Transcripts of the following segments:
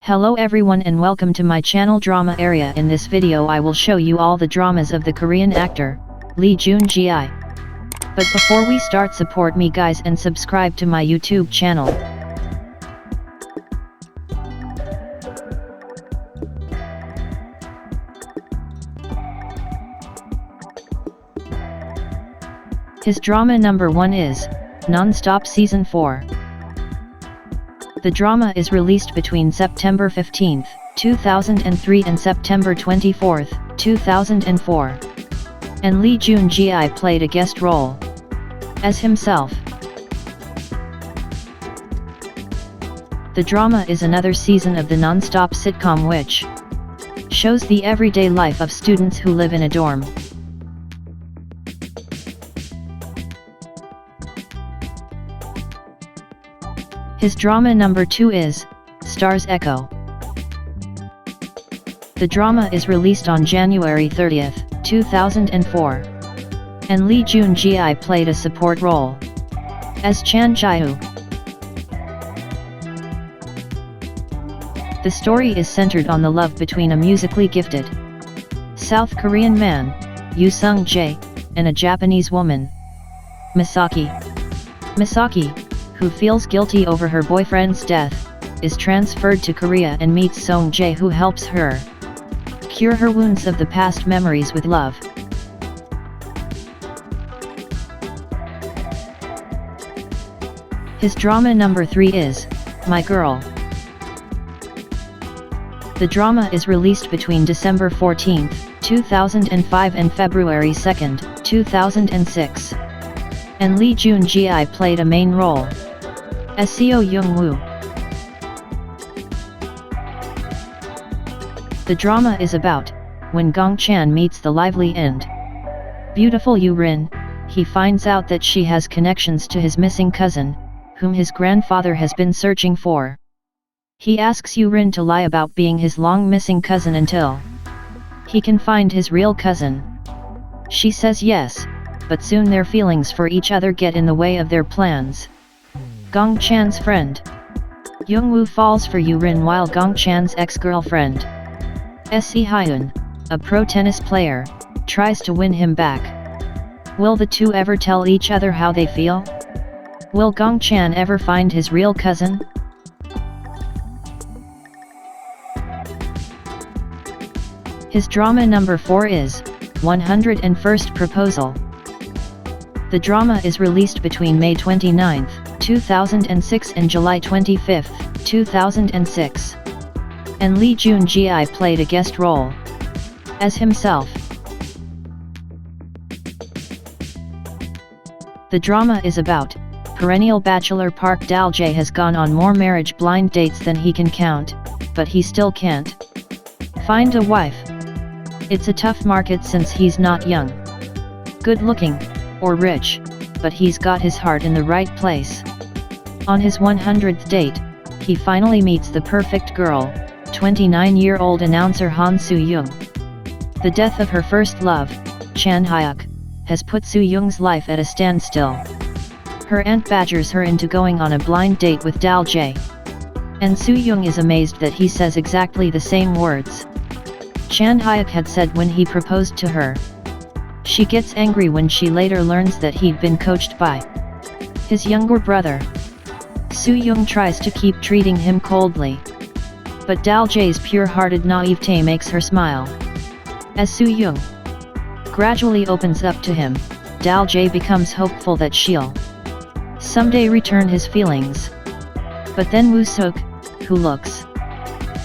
Hello everyone and welcome to my channel Drama Area. In this video I will show you all the dramas of the Korean actor, Joon Gi. But before we start, support me guys and subscribe to my YouTube channel. His drama number 1 is Nonstop Season 4. The drama is released between September 15, 2003 and September 24, 2004. And Joon Gi played a guest role as himself. The drama is another season of the non-stop sitcom which shows the everyday life of students who live in a dorm. His drama number 2 is Star's Echo. The drama is released on January 30, 2004. And Joon Gi played a support role as Chan Jae-woo. The story is centered on the love between a musically gifted South Korean man, Yoo Sung-jae, and a Japanese woman, Misaki. Misaki, who feels guilty over her boyfriend's death, is transferred to Korea and meets Sung-jae, who helps her cure her wounds of the past memories with love. His drama number 3 is My Girl. The drama is released between December 14, 2005 and February 2, 2006. And Joon Gi played a main role as Seo Young-woo. The drama is about when Gong Chan meets the lively and beautiful Yoo Rin. He finds out that she has connections to his missing cousin, whom his grandfather has been searching for. He asks Yoo Rin to lie about being his long-missing cousin until he can find his real cousin. She says yes, but soon their feelings for each other get in the way of their plans. Gong Chan's friend Young-woo falls for Yoo Rin, while Gong Chan's ex-girlfriend Se Hyun, a pro tennis player, tries to win him back. Will the two ever tell each other how they feel? Will Gong Chan ever find his real cousin? His drama number 4 is 101st Proposal. The drama is released between May 29, 2006 and July 25, 2006. And Joon Gi played a guest role as himself. The drama is about perennial bachelor Park Dal-jae has gone on more marriage blind dates than he can count, but he still can't find a wife. It's a tough market since he's not young, good looking, or rich, but he's got his heart in the right place. On his 100th date, he finally meets the perfect girl, 29-year-old announcer Han Soo-young. The death of her first love, Chan Hyuk, has put Soo-young's life at a standstill. Her aunt badgers her into going on a blind date with Dal-jae. And Soo-young is amazed that he says exactly the same words Chan Hyuk had said when he proposed to her. She gets angry when she later learns that he'd been coached by his younger brother. Soo-young tries to keep treating him coldly, but Dal-jae's pure-hearted naivete makes her smile. As Soo-young gradually opens up to him, Dal-jae becomes hopeful that she'll someday return his feelings. But then Woo-suk, who looks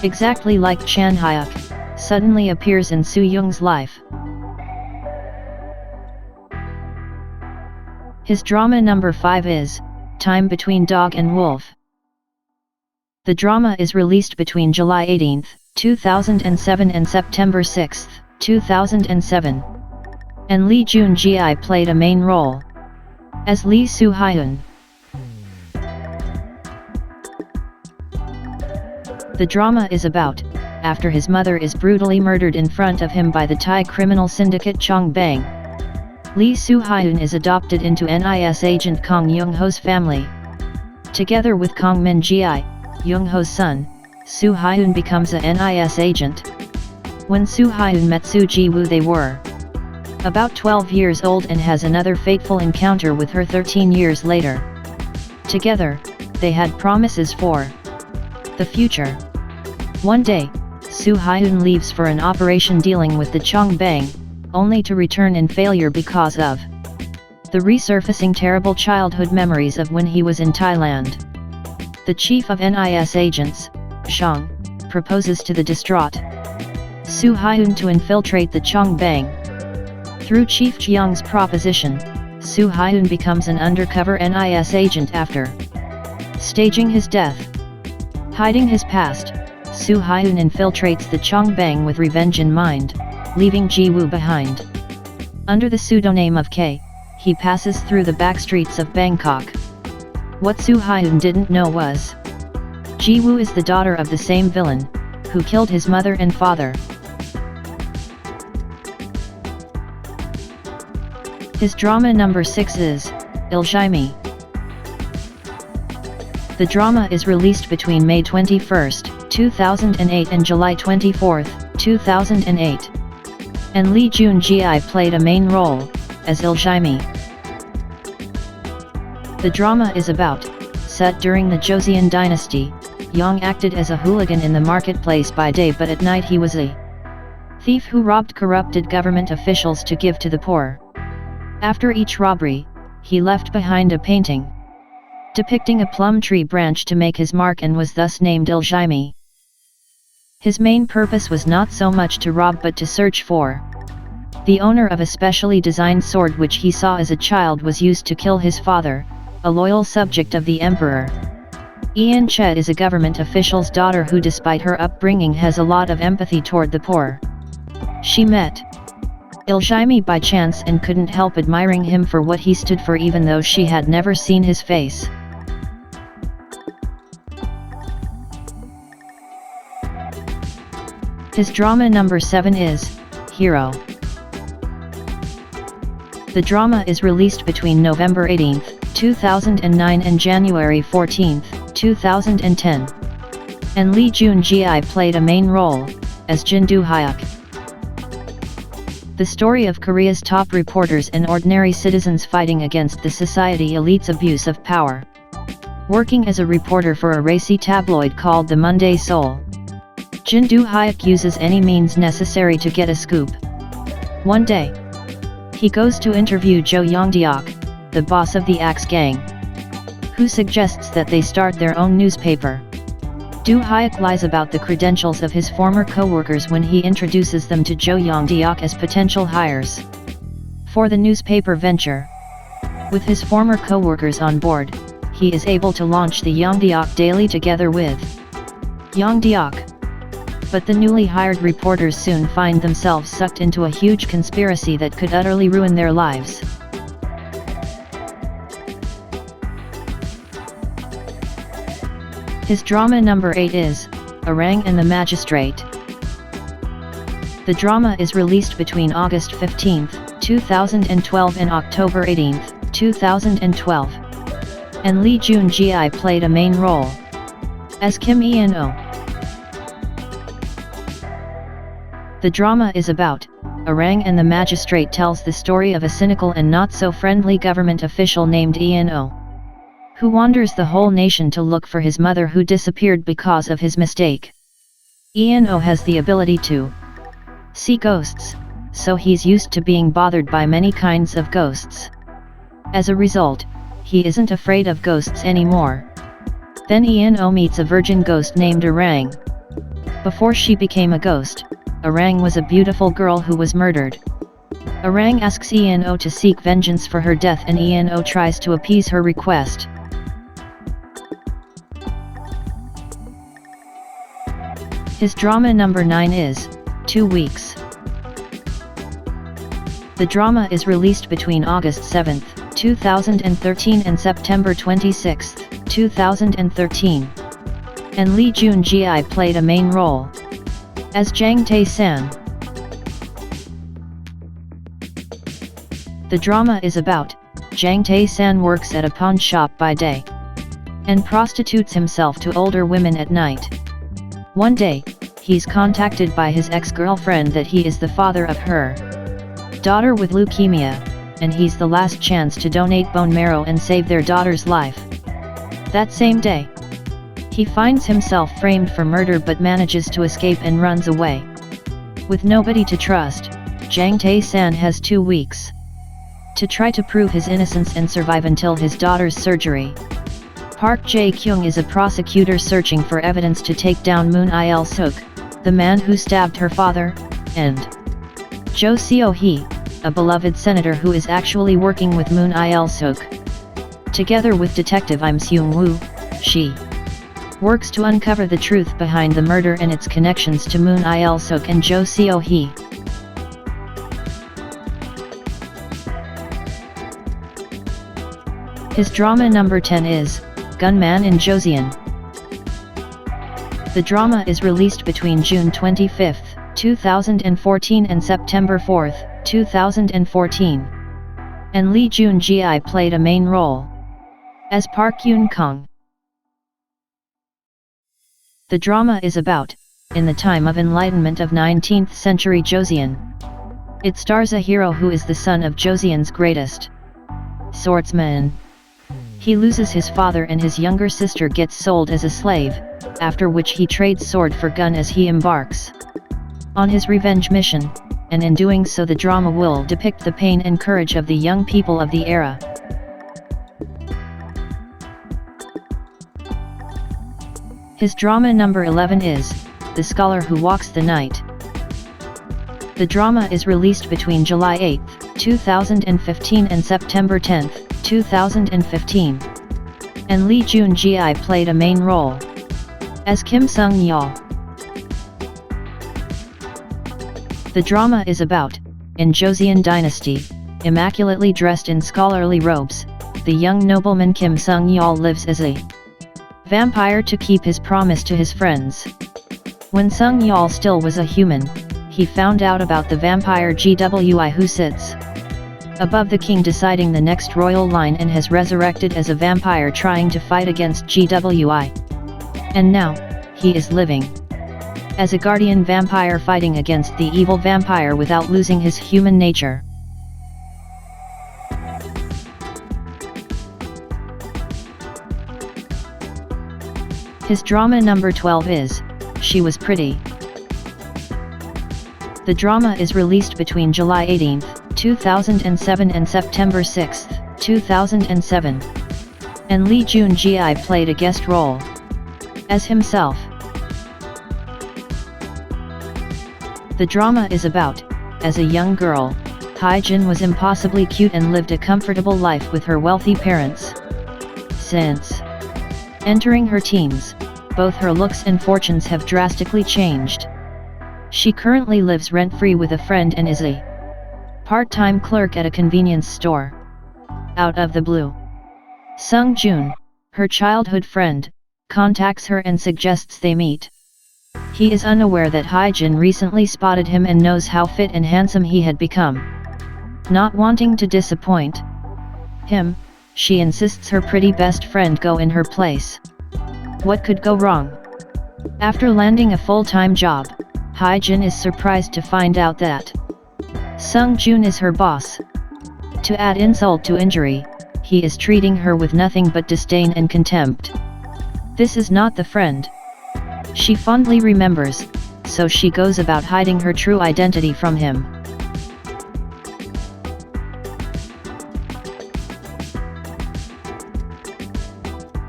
exactly like Chan Hyuk, suddenly appears in Soo-young's life. His drama number 5 is Time Between Dog and Wolf. The drama is released between July 18, 2007 and September 6, 2007. And Joon Gi played a main role as Lee Soo-hyun. The drama is about after his mother is brutally murdered in front of him by the Thai criminal syndicate Chong Bang. Lee Soo-hyun is adopted into NIS agent Kong Young-ho's family. Together with Kong Min-gi, Young-ho's son, Soo Hyun becomes a NIS agent. When Soo Hyun met Soo Ji-woo, they were about 12 years old and has another fateful encounter with her 13 years later. Together, they had promises for the future. One day, Soo Hyun leaves for an operation dealing with the Chongbang, only to return in failure because of the resurfacing terrible childhood memories of when he was in Thailand. The chief of NIS agents, Jeong, proposes to the distraught Soo Hyun to infiltrate the Chongbang. Through Chief Jeong's proposition, Soo Hyun becomes an undercover NIS agent after staging his death. Hiding his past, Soo Hyun infiltrates the Chongbang with revenge in mind, leaving Ji-woo behind. Under the pseudonym of K, he passes through the backstreets of Bangkok. What Soo Hyun didn't know was Ji-woo is the daughter of the same villain, who killed his mother and father. His drama number 6 is Iljimi. The drama is released between May 21, 2008 and July 24, 2008. And Lee Joon Gi played a main role as Iljimi. The drama is about, set during the Joseon dynasty, Yang acted as a hooligan in the marketplace by day, but at night he was a thief who robbed corrupted government officials to give to the poor. After each robbery, he left behind a painting depicting a plum tree branch to make his mark and was thus named Iljimi. His main purpose was not so much to rob but to search for the owner of a specially designed sword which he saw as a child was used to kill his father, a loyal subject of the emperor. Ian Chet is a government official's daughter who, despite her upbringing, has a lot of empathy toward the poor. She met Iljimi by chance and couldn't help admiring him for what he stood for, even though she had never seen his face. His drama number 7 is Hero. The drama is released between November 18, 2009 and January 14, 2010. And Lee Joon Gi played a main role as Jin Do-hyuk. The story of Korea's top reporters and ordinary citizens fighting against the society elite's abuse of power. Working as a reporter for a racy tabloid called the Monday Soul, Jin Do-hyuk uses any means necessary to get a scoop. One day, he goes to interview Jo Young-deok, the boss of the Axe gang, who suggests that they start their own newspaper. Do-hyuk lies about the credentials of his former co-workers when he introduces them to Jo Young-deok as potential hires for the newspaper venture. With his former co-workers on board, he is able to launch the Young-deok Daily together with Young-deok. But the newly hired reporters soon find themselves sucked into a huge conspiracy that could utterly ruin their lives. His drama number 8 is Orang and the Magistrate. The drama is released between August 15, 2012 and October 18, 2012. And Lee Joon Gi played a main role as Kim Eun-oh. The drama is about Orang and the Magistrate tells the story of a cynical and not-so-friendly government official named Eun-oh, who wanders the whole nation to look for his mother who disappeared because of his mistake. Eun-oh has the ability to see ghosts, so he's used to being bothered by many kinds of ghosts. As a result, he isn't afraid of ghosts anymore. Then Eun-oh meets a virgin ghost named Orang. Before she became a ghost, Orang was a beautiful girl who was murdered. Orang asks Eun-oh to seek vengeance for her death, and Eun-oh tries to appease her request. His drama number 9 is 2 Weeks. The drama is released between August 7, 2013 and September 26, 2013. And Lee Joon Gi played a main role as Jang Tae-san. The drama is about Jang Tae-san works at a pawn shop by day and prostitutes himself to older women at night. One day, he's contacted by his ex-girlfriend that he is the father of her daughter with leukemia, and he's the last chance to donate bone marrow and save their daughter's life. That same day, he finds himself framed for murder but manages to escape and runs away. With nobody to trust, Jang Tae-san has 2 weeks to try to prove his innocence and survive until his daughter's surgery. Park Jae-kyung is a prosecutor searching for evidence to take down Moon Il-suk, the man who stabbed her father, and Jo Seo-hee, a beloved senator who is actually working with Moon Il-suk. Together with Detective Im Seung-woo, she works to uncover the truth behind the murder and its connections to Moon Il-suk and Jo Seo-hee. His drama number 10 is Gunman in Joseon. The drama is released between June 25, 2014 and September 4, 2014. And Lee Joon Gi played a main role as Park Yoon-kong. The drama is about, in the time of enlightenment of 19th century Joseon. It stars a hero who is the son of Joseon's greatest swordsman. He loses his father and his younger sister gets sold as a slave, after which he trades sword for gun as he embarks on his revenge mission, and in doing so the drama will depict the pain and courage of the young people of the era. His drama number 11 is The Scholar Who Walks the Night. The drama is released between July 8, 2015 and September 10, 2015. And Lee Joon Gi played a main role as Kim Sung-yeol. The drama is about, in Joseon dynasty, immaculately dressed in scholarly robes, the young nobleman Kim Sung-yeol lives as a vampire to keep his promise to his friends. When Sung-yeol still was a human, he found out about the vampire Gwi who sits above the king deciding the next royal line and has resurrected as a vampire trying to fight against Gwi. And now, he is living as a guardian vampire fighting against the evil vampire without losing his human nature. His drama number 12 is She Was Pretty. The drama is released between July 18, 2007 and September 6, 2007. And Lee Joon Gi played a guest role as himself. The drama is about, as a young girl, Hae-jin was impossibly cute and lived a comfortable life with her wealthy parents. Since entering her teens, both her looks and fortunes have drastically changed. She currently lives rent-free with a friend and is a part-time clerk at a convenience store. Out of the blue, Sung-joon, her childhood friend, contacts her and suggests they meet. He is unaware that Hae-jin recently spotted him and knows how fit and handsome he had become. Not wanting to disappoint him, she insists her pretty best friend go in her place. What could go wrong? After landing a full-time job, Hae-jin is surprised to find out that Sung-joon is her boss. To add insult to injury, he is treating her with nothing but disdain and contempt. This is not the friend she fondly remembers, so she goes about hiding her true identity from him.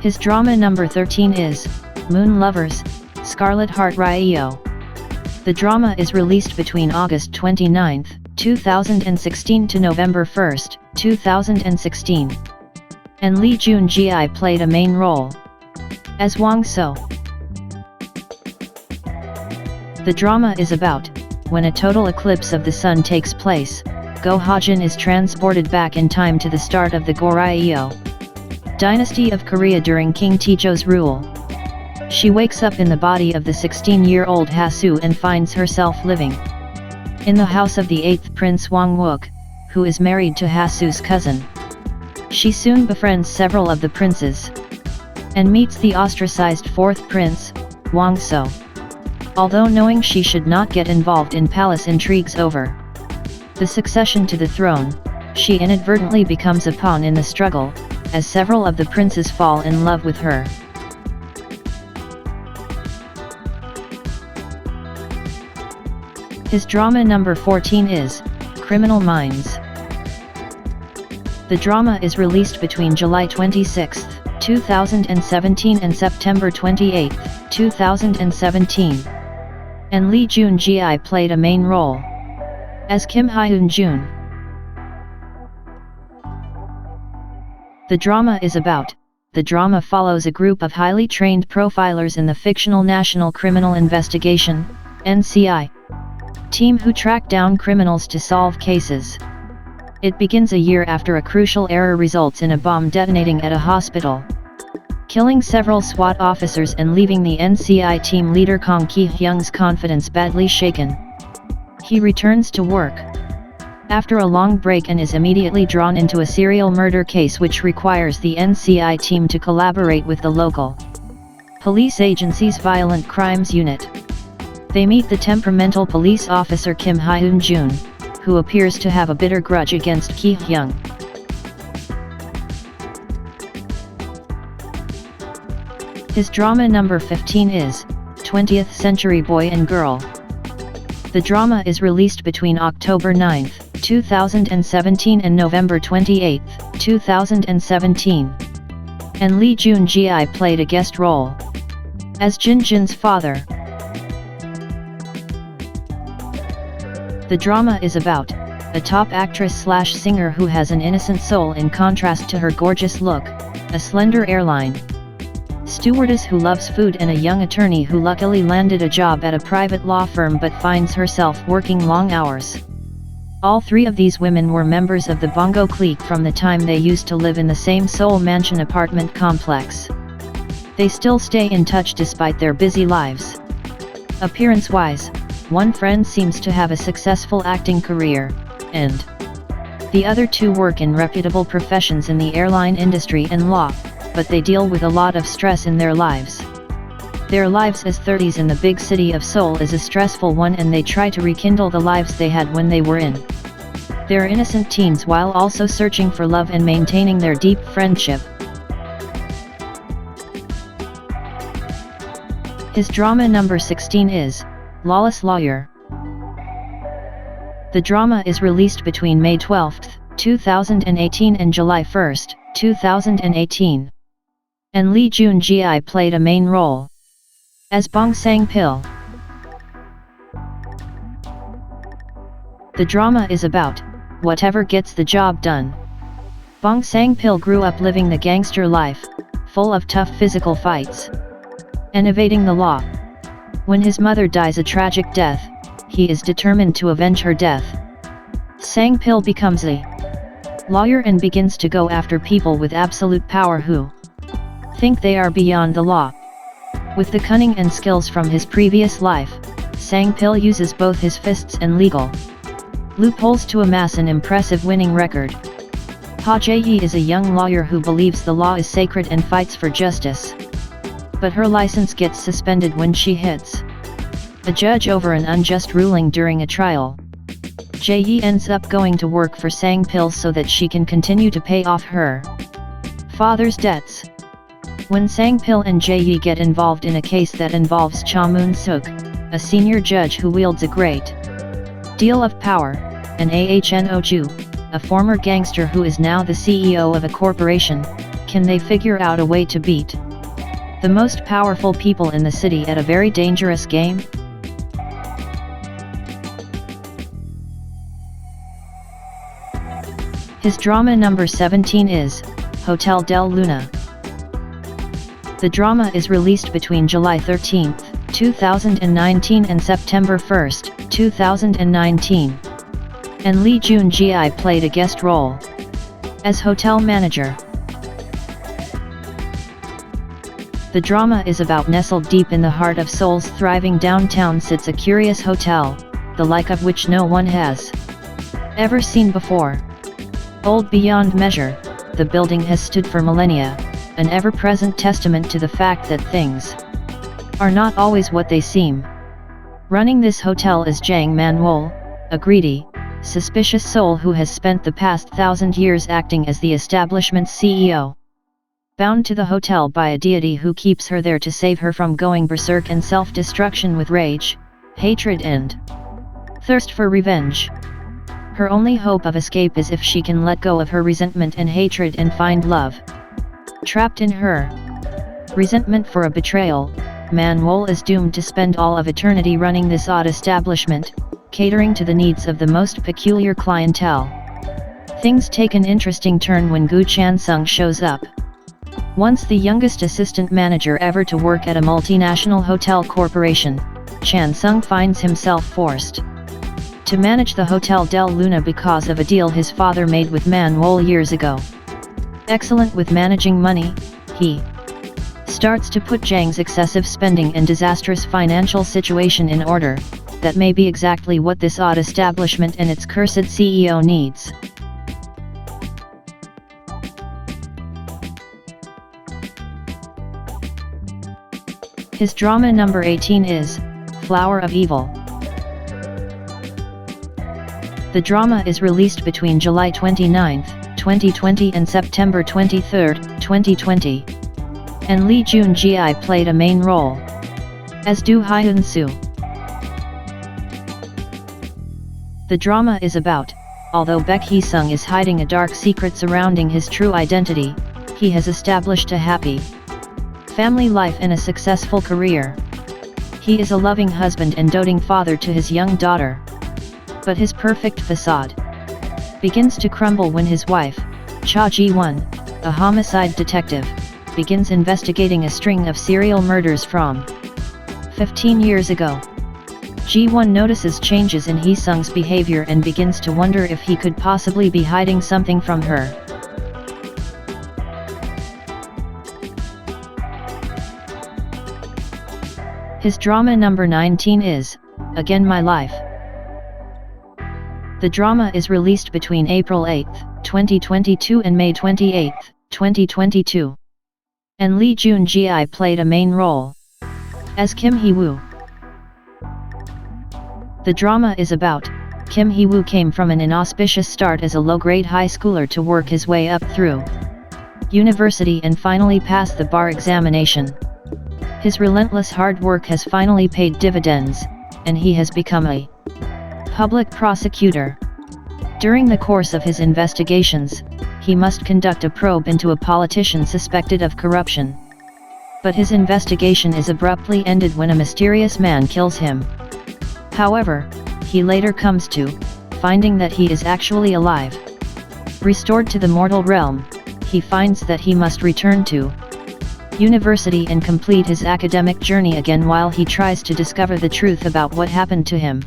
His drama number 13 is Moon Lovers, Scarlet Heart Ryo. The drama is released between August 29, 2016 to November 1, 2016. And Lee Joon Gi played a main role as Wang So. The drama is about, when a total eclipse of the sun takes place, Go Ha-jin is transported back in time to the start of the Goryeo dynasty of Korea during King Taejo's rule. She wakes up in the body of the 16-year-old Hasu and finds herself living in the house of the 8th Prince Wang Wook, who is married to Hasu's cousin. She soon befriends several of the princes and meets the ostracized 4th prince, Wang So. although knowing she should not get involved in palace intrigues over the succession to the throne, she inadvertently becomes a pawn in the struggle, as several of the princes fall in love with her. His drama number 14 is Criminal Minds. The drama is released between July 26, 2017 and September 28, 2017. And Lee Joon Gi played a main role as Kim Hyun Jun. The drama follows a group of highly trained profilers in the fictional National Criminal Investigation (NCI) team who track down criminals to solve cases. It begins a year after a crucial error results in a bomb detonating at a hospital, killing several SWAT officers and leaving the NCI team leader Kang Ki-hyung's confidence badly shaken. He returns to work after a long break and is immediately drawn into a serial murder case which requires the NCI team to collaborate with the local police agency's violent crimes unit. They meet the temperamental police officer Kim Hyun Jun, who appears to have a bitter grudge against Ki-hyung. His drama number 15 is 20th Century Boy and Girl. The drama is released between October 9, 2017 and November 28, 2017. And Lee Joon Gi played a guest role as Jin Jin's father. The drama is about a top actress/singer who has an innocent soul in contrast to her gorgeous look, a slender airline stewardess who loves food and a young attorney who luckily landed a job at a private law firm but finds herself working long hours. All three of these women were members of the Bongo clique from the time they used to live in the same Seoul mansion apartment complex. They still stay in touch despite their busy lives. Appearance-wise, one friend seems to have a successful acting career, and the other two work in reputable professions in the airline industry and law, but they deal with a lot of stress in their lives. Their lives as 30s in the big city of Seoul is a stressful one, and they try to rekindle the lives they had when they were in their innocent teens while also searching for love and maintaining their deep friendship. His drama number 16 is Lawless Lawyer. The drama is released between May 12, 2018 and July 1, 2018. And Lee Joon Gi played a main role as Bong Sang-pil. The drama is about whatever gets the job done. Bong Sang-pil grew up living the gangster life, full of tough physical fights and evading the law. When his mother dies a tragic death, he is determined to avenge her death. Sang-pil becomes a lawyer and begins to go after people with absolute power who think they are beyond the law. With the cunning and skills from his previous life, Sang-pil uses both his fists and legal loopholes to amass an impressive winning record. Ha Jae-yi is a young lawyer who believes the law is sacred and fights for justice. But her license gets suspended when she hits a judge over an unjust ruling during a trial. Jae-yi ends up going to work for Sang-pil so that she can continue to pay off her father's debts. When Sang-pil and Jae-yi get involved in a case that involves Cha Moon-suk, a senior judge who wields a great deal of power, and Ahno Ju, a former gangster who is now the CEO of a corporation, can they figure out a way to beat the most powerful people in the city at a very dangerous game? His drama number 17 is Hotel del Luna. The drama is released between July 13, 2019 and September 1, 2019. And Lee Joon Gi played a guest role as hotel manager. The drama is about nestled deep in the heart of Seoul's thriving downtown sits a curious hotel, the like of which no one has ever seen before. Old beyond measure, the building has stood for millennia, an ever-present testament to the fact that things are not always what they seem. Running this hotel is Jang Man-wol, a greedy, suspicious soul who has spent the past 1,000 years acting as the establishment's CEO. Bound to the hotel by a deity who keeps her there to save her from going berserk and self-destruction with rage, hatred and thirst for revenge. Her only hope of escape is if she can let go of her resentment and hatred and find love. Trapped in her resentment for a betrayal, Man-wol is doomed to spend all of eternity running this odd establishment, catering to the needs of the most peculiar clientele. Things take an interesting turn when Gu Chan-sung shows up. Once the youngest assistant manager ever to work at a multinational hotel corporation, Chan-sung finds himself forced to manage the Hotel Del Luna because of a deal his father made with Man-wol years ago. Excellent with managing money, he starts to put Jang's excessive spending and disastrous financial situation in order. That may be exactly what this odd establishment and its cursed CEO needs. His drama number 18 is Flower of Evil. The drama is released between July 29, 2020 and September 23, 2020. And Joon Gi played a main role, as do Hyun Soo. The drama is about, although Baek Hee-sung is hiding a dark secret surrounding his true identity, he has established a happy family life and a successful career. He is a loving husband and doting father to his young daughter. But his perfect facade begins to crumble when his wife, Cha Ji-won, a homicide detective, begins investigating a string of serial murders from 15 years ago. Ji-won notices changes in Hee-sung's behavior and begins to wonder if he could possibly be hiding something from her. His drama number 19 is Again My Life. The drama is released between April 8, 2022 and May 28, 2022. And Joon Gi played a main role, as Kim Hee-woo. The drama is about, Kim Hee-woo came from an inauspicious start as a low-grade high schooler to work his way up through university and finally pass the bar examination. His relentless hard work has finally paid dividends, and he has become a public prosecutor. During the course of his investigations, he must conduct a probe into a politician suspected of corruption. But his investigation is abruptly ended when a mysterious man kills him. However, he later comes to finding that he is actually alive. Restored to the mortal realm, he finds that he must return to university and complete his academic journey again while he tries to discover the truth about what happened to him.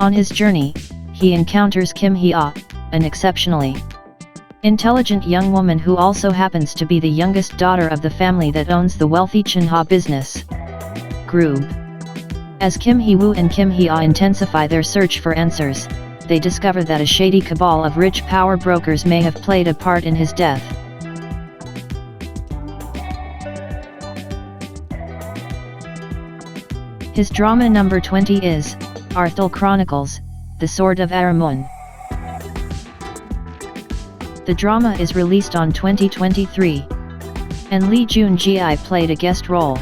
On his journey, he encounters Kim Hee-ah, an exceptionally intelligent young woman who also happens to be the youngest daughter of the family that owns the wealthy Chinha business group. As Kim Hee-woo and Kim Hee-ah intensify their search for answers, they discover that a shady cabal of rich power brokers may have played a part in his death. His drama number 20 is Arthel Chronicles, The Sword of Aramun. The drama is released on 2023, and Joon Gi played a guest role,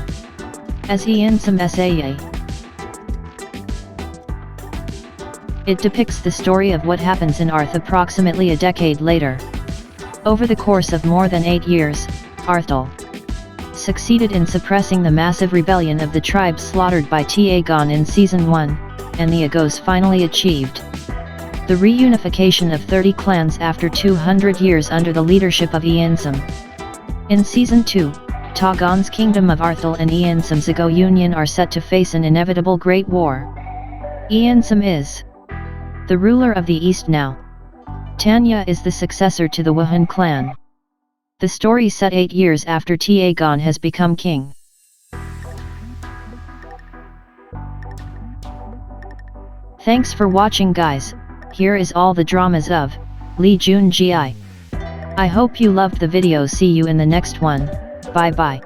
as Iljimi Sae. It depicts the story of what happens in Arth approximately a decade later. Over the course of more than 8 years, Arthel succeeded in suppressing the massive rebellion of the tribes slaughtered by Taegon in Season 1, and the Agos finally achieved the reunification of 30 clans after 200 years under the leadership of Iljimi. In Season 2, Taegon's kingdom of Arthel and Iljimi's Ago union are set to face an inevitable great war. Iljimi is the ruler of the East now. Tanya is the successor to the Wahun clan. The story set 8 years after Taegon has become king. Thanks for watching guys, here is all the dramas of Joon Gi. I hope you loved the video. See you in the next one, bye bye.